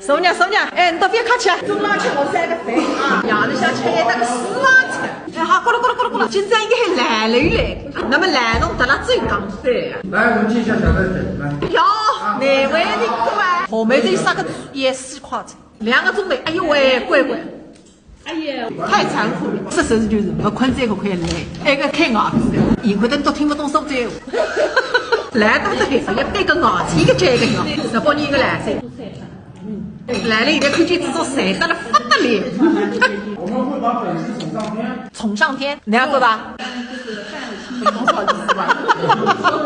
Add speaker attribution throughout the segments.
Speaker 1: 叔娘，哎，你到别客气啊，中浪吃我3个饭啊，夜里向吃那个私房菜。哎，好，过来，今朝应该还来了又来，那么来侬得了最讲对。
Speaker 2: 来，我们记一下小菜品，来。
Speaker 1: 哟，哪位的哥啊？后面这3个也4块钱，2个钟头，哎呦喂，乖。哎呀，太残酷了！这事就是不困这个快来，那个开牙子的，幸亏他都听不懂苏州话。来到这里，要背个牙子，一个接一个要，18年一个来噻。来了以后看见这种晒得了不得了。
Speaker 2: 我们会把粉丝宠上天。
Speaker 1: 宠上天，你要做吧？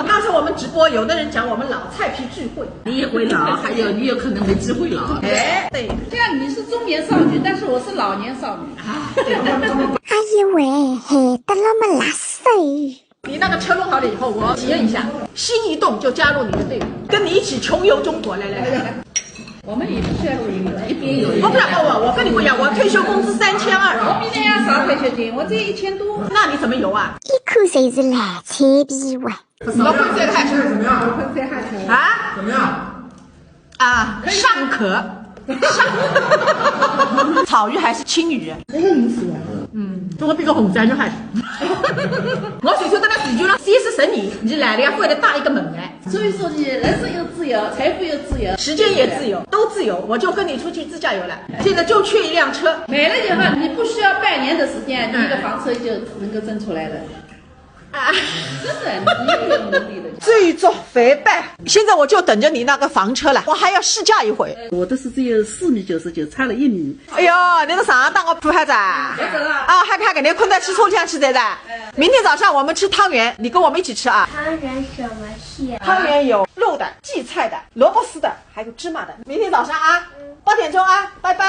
Speaker 1: 刚才我们直播，有的人讲我们老菜皮聚会，
Speaker 3: 你也会老，还有你有可能没机会老。
Speaker 1: 哎，对，
Speaker 3: 这样你是中年少女，但是我是老年少女。
Speaker 4: 哎呦喂，害得那么拉屎！
Speaker 1: 你那个车弄好了以后，我体验一下，心一动就加入你的队伍，跟你一起穷游中国。来。
Speaker 3: 我们也不需要这个，一边有一
Speaker 1: 我
Speaker 3: 边。
Speaker 1: 我跟你不一样，我退休工资3200，
Speaker 3: 我比你要少退休金，我只有1000多。
Speaker 1: 那你怎么游啊？
Speaker 4: 一口才是烂菜逼哇！
Speaker 1: 老坤这个还是
Speaker 2: 怎么样？
Speaker 1: 啊？
Speaker 2: 怎么样？
Speaker 1: 啊，尚可。草鱼还是青鱼？我比个红山就还是。我最初在那地球上30年，你来了要回来大一个门哎。
Speaker 3: 所以说你人生又自由，财富又自由，
Speaker 1: 时间也自由，都自由，我就跟你出去自驾游了。现在就缺一辆车，
Speaker 3: 买了以后你不需要半年的时间，你一个房车就能够挣出来的。真的，你有能力的。
Speaker 1: 最早肥败，现在我就等着你那个房车了，我还要试驾一回。
Speaker 3: 我都是只有4米99，差了1米。
Speaker 1: 哎呦，你都上当我铺孩子啊！还看你困在吃葱香吃在的。明天早上我们吃汤圆，你跟我们一起吃啊。
Speaker 4: 汤圆什么馅？
Speaker 1: 汤圆有肉的、荠菜的、萝卜丝的，还有芝麻的。明天早上啊，8点钟啊，拜拜。